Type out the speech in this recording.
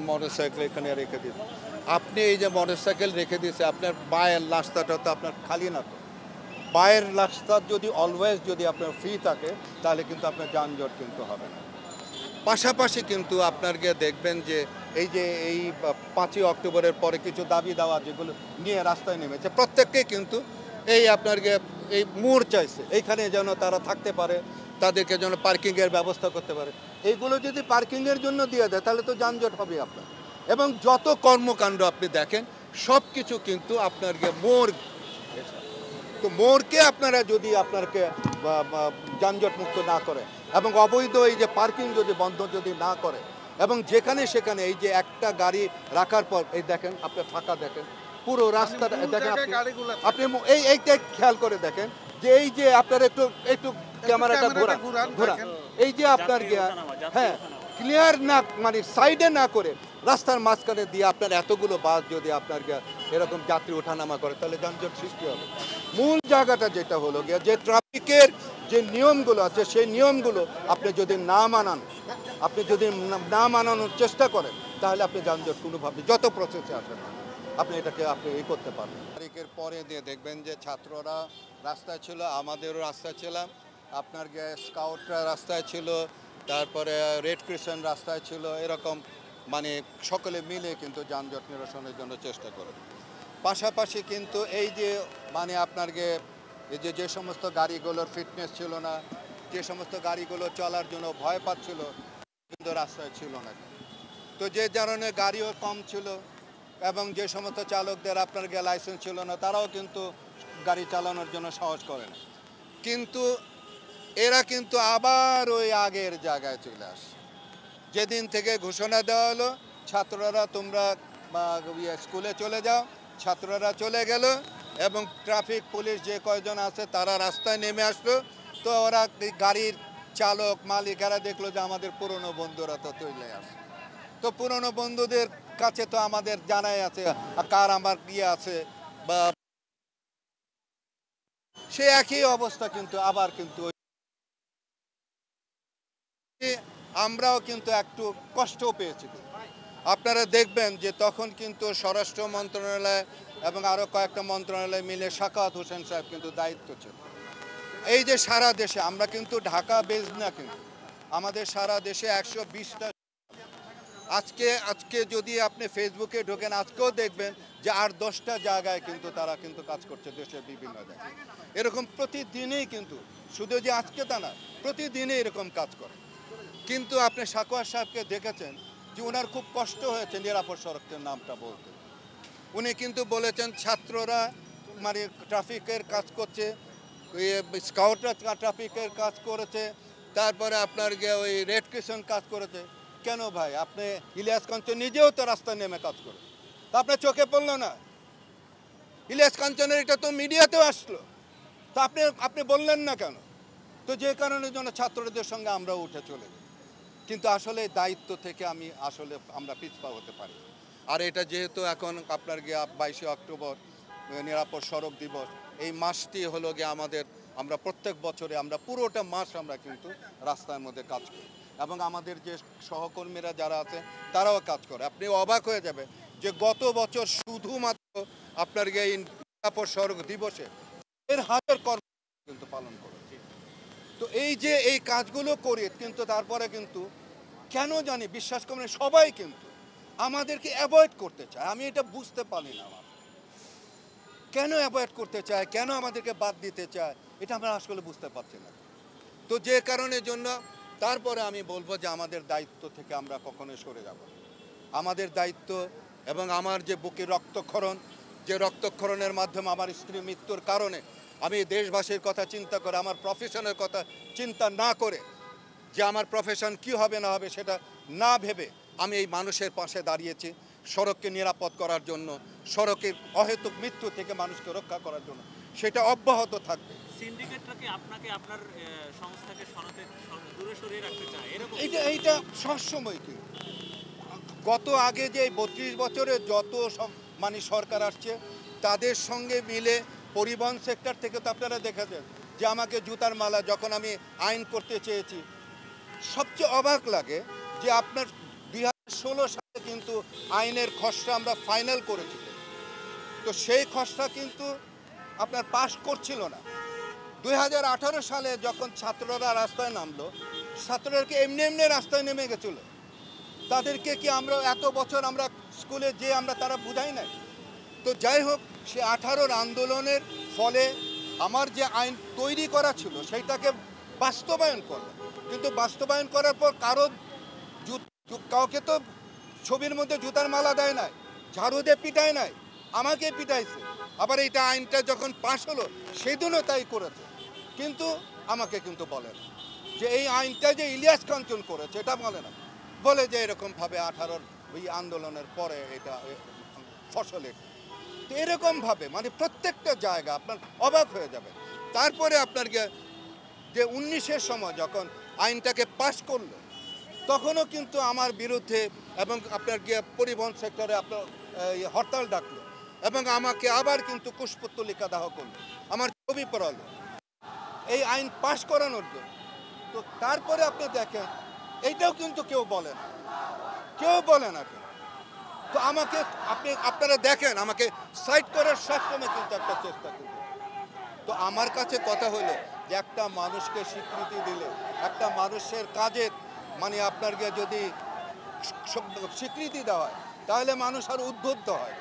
Motorcycle এখানে রেখে দিন। আপনি এই যে মোটরসাইকেল রেখে দিয়েছে, আপনার বায়ের রাস্তাটা তো আপনার খালি না তো। বায়ের রাস্তা যদি অলওয়েজ যদি আপনার ফ্রি থাকে, তাহলে কিন্তু আপনার যানজট কিন্তু হবে না। পাশাপাশি কিন্তু আপনার গিয়ে দেখবেন যে এই 5ই অক্টোবরের পরে কিছু দাবি দাওয়া যেগুলো নিয়ে রাস্তায় নেমেছে, প্রত্যেককেই কিন্তু এই আপনার গিয়ে এই মোড় চাইছে, এইখানে যেন তারা থাকতে পারে, তাদেরকে যেন পার্কিংয়ের ব্যবস্থা করতে পারে। এইগুলো যদি পার্কিংয়ের জন্য দিয়ে দেয়, তাহলে তো যানজট হবে আপনার। এবং যত কর্মকাণ্ড আপনি দেখেন, সব কিছু কিন্তু আপনার গিয়ে মোড়, তো মোড়কে আপনারা যদি আপনাকে যানজট মুক্ত না করে এবং অবৈধ এই যে পার্কিং যদি বন্ধ যদি না করে, এবং যেখানে সেখানে এই যে একটা গাড়ি রাখার পর এই দেখেন আপনার ফাঁকা, দেখেন পুরো রাস্তাটা দেখেন আপনি এইটা খেয়াল করে দেখেন যে এই যে আপনার একটু একটু ক্যামেরাটা ঘোরা, এই যে আপনার হ্যাঁ ক্লিয়ার না, মানে সাইডে না করে রাস্তার মাঝখানে দিয়ে আপনার এতগুলো বাস যদি আপনার এরকম যাত্রী ওঠানামা করে, তাহলে যানজট সৃষ্টি হবে। মূল জায়গাটা যেটা হলো গিয়া যে ট্রাফিকের যে নিয়মগুলো আছে, সেই নিয়মগুলো আপনি যদি না মানান, আপনি যদি না মানানোর চেষ্টা করেন, তাহলে আপনি যানজট কোনোভাবে যত প্রসেসে আসেন আপনি এটাকে আপনি করতে পারবেন। তারিখের পরে দিয়ে দেখবেন যে ছাত্ররা রাস্তায় ছিল, আমাদেরও রাস্তায় ছিলাম, আপনার স্কাউটরা রাস্তায় ছিল, তারপরে রেড ক্রিসেন্ট রাস্তায় ছিল, এরকম মানে সকলে মিলে কিন্তু যানজট নিরসনের জন্য চেষ্টা করে। পাশাপাশি কিন্তু এই যে মানে আপনার এই যে সমস্ত গাড়িগুলোর ফিটনেস ছিল না, যে সমস্ত গাড়িগুলো চলার জন্য ভয় পাচ্ছিল, কিন্তু রাস্তায় ছিল না। তো যে কারণে গাড়িও কম ছিল এবং যে সমস্ত চালকদের আপনার লাইসেন্স ছিল না, তারাও কিন্তু গাড়ি চালানোর জন্য সাহস করে না। কিন্তু এরা কিন্তু আবার ওই আগের জায়গায় চলে আসে। যেদিন থেকে ঘোষণা দেওয়া হলো ছাত্ররা তোমরা স্কুলে চলে যাও, ছাত্ররা চলে গেল এবং ট্রাফিক পুলিশ যে কয়জন আছে তারা রাস্তায় নেমে আসলো। তো ওরা গাড়ির চালক মালিকেরা দেখলো যে আমাদের পুরনো বন্ধুরা তো চলে আসে। তো পুরনো বন্ধুদের কাছে তো আমাদের জানাই আছে কার আমার আছে, বা সে একই অবস্থা কিন্তু আবার কিন্তু আমরাও কিন্তু একটু কষ্টও পেয়েছি। আপনারা দেখবেন যে তখন কিন্তু স্বরাষ্ট্র মন্ত্রণালয় এবং আরও কয়েকটা মন্ত্রণালয় মিলে সাখাওয়াত হোসেন সাহেব কিন্তু দায়িত্ব ছিল। এই যে সারা দেশে আমরা কিন্তু ঢাকা বেস না, কিন্তু আমাদের সারা দেশে 120টা, আজকে যদি আপনি ফেসবুকে ঢোকেন আজকেও দেখবেন যে 8-10টা জায়গায় কিন্তু তারা কিন্তু কাজ করছে দেশের বিভিন্ন জায়গায়। এরকম প্রতিদিনই কিন্তু, শুধু যে আজকে তা না, প্রতিদিনই এরকম কাজ করে। কিন্তু আপনি সাখাওয়াত সাহেবকে দেখেছেন যে ওনার খুব কষ্ট হয়েছে নিরাপদ সড়কের নামটা বলতে। উনি কিন্তু বলেছেন ছাত্ররা মানে ট্রাফিকের কাজ করছে, স্কাউটরা ট্রাফিকের কাজ করেছে, তারপরে আপনার ওই রেড ক্রিসেন্ট কাজ করেছে। কেন ভাই, আপনি ইলিয়াস কাঞ্চন নিজেও তো রাস্তায় নেমে কাজ করে, তা আপনার চোখে পড়লো না? ইলিয়াস কাঞ্চনের এটা তো মিডিয়াতেও আসলো, তা আপনি বললেন না কেন? তো যে কারণের জন্য ছাত্রদের সঙ্গে আমরা উঠে চলে যাই। কিন্তু আসলে দায়িত্ব থেকে আমরা পিছপা হতে পারি। আর এটা যেহেতু এখন আপনার 22শে অক্টোবর নিরাপদ সড়ক দিবস, এই মাসটি হলো আমরা প্রত্যেক বছরে আমরা পুরোটা মাস আমরা কিন্তু রাস্তার মধ্যে কাজ করি এবং আমাদের যে সহকর্মীরা যারা আছে তারাও কাজ করে। আপনি অবাক হয়ে যাবে যে গত বছর শুধুমাত্র আপনার এই নিরাপদ সড়ক দিবসে 1,000 কর্ম কিন্তু পালন করেছে। তো এই যে এই কাজগুলো করি, কিন্তু তারপরে কিন্তু কেন জানি বিশ্বাস করেন সবাই কিন্তু আমাদেরকে অ্যাভয়েড করতে চায়। আমি এটা বুঝতে পারি না, আমার কেন অ্যাভয়েড করতে চায়, কেন আমাদেরকে বাদ দিতে চায়, এটা আমরা আসলে বুঝতে পারছি না। তো যে কারণের জন্য তারপরে আমি বলবো যে আমাদের দায়িত্ব থেকে আমরা কখনোই সরে যাব না। আমাদের দায়িত্ব এবং আমার যে বুকে রক্তক্ষরণ, যে রক্তক্ষরণের মাধ্যমে আমার স্ত্রীর মৃত্যুর কারণে আমি দেশবাসীর কথা চিন্তা করে, আমার প্রফেশনের কথা চিন্তা না করে, যে আমার প্রফেশন কি হবে না হবে সেটা না ভেবে আমি এই মানুষের পাশে দাঁড়িয়েছি সড়ককে নিরাপদ করার জন্য, সড়কের অহেতুক মৃত্যু থেকে মানুষকে রক্ষা করার জন্য। সেটা অব্যাহত থাকবে। সিন্ডিকেটটাকে আপনাকে আপনার সংস্থাকে দূরে সরিয়ে রাখতে চায় এরকম? এইটা সবসময় কি গত আগে যে 32 বছরে যত সব মানে সরকার আসছে তাদের সঙ্গে মিলে পরিবহন সেক্টর থেকে তো আপনারা দেখেছেন যে আমাকে জুতার মালা যখন আমি আইন করতে চেয়েছি, সবচেয়ে অবাক লাগে যে আপনার 2016 সালে কিন্তু আইনের খসড়া আমরা ফাইনাল করেছি, তো সেই খসড়া কিন্তু আপনার পাশ করছিল না। 2018 সালে যখন ছাত্ররা রাস্তায় নামলো, ছাত্ররা কি এমনি এমনি রাস্তায় নেমে গেছিল? তাদেরকে কি আমরা এত বছর আমরা স্কুলে যে আমরা তারা বুঝাই নাই? তো যাই হোক, সে 18 আন্দোলনের ফলে আমার যে আইন তৈরি করা ছিল সেইটাকে বাস্তবায়ন করলো, কিন্তু বাস্তবায়ন করার পর কাউকে তো ছবির মধ্যে জুতার মালা দেয় নাই, ঝাড়ু দিয়ে পিটায় নাই, আমাকে পিটাইছে। আবার এইটা আইনটা যখন পাশ হলো সেদিনও তাই করেছে, কিন্তু আমাকে কিন্তু বলে না যে এই আইনটা যে ইলিয়াস কাঞ্চন করেছে এটা বলে না, বলে যে এরকমভাবে 18 ওই আন্দোলনের পরে এটা ফসলে। তো এরকমভাবে মানে প্রত্যেকটা জায়গা আপনার অবাক হয়ে যাবে। তারপরে আপনার যে 19-এর সময় যখন আইনটাকে পাশ করলো, তখনও কিন্তু আমার বিরুদ্ধে এবং আপনার পরিবহন সেক্টরে আপনার হরতাল ডাকলো এবং আমাকে আবার কিন্তু কুশপুত্তলিকা দাহ করলো, আমার ছবি পড়ালো এই আইন পাশ করানোর জন্য। তো তারপরে আপনি দেখেন এইটাও কিন্তু কেউ বলে না, কেউ বলে না কেউ। তো আমাকে আপনারা দেখেন আমাকে সাইড করার সবসময় কিন্তু একটা চেষ্টা করবে। তো আমার কাছে কথা হলো যে একটা মানুষকে স্বীকৃতি দিলে, একটা মানুষের কাজের মানে আপনার যদি স্বীকৃতি দেওয়া হয়, তাহলে মানুষ আর উদ্বুদ্ধ হয়।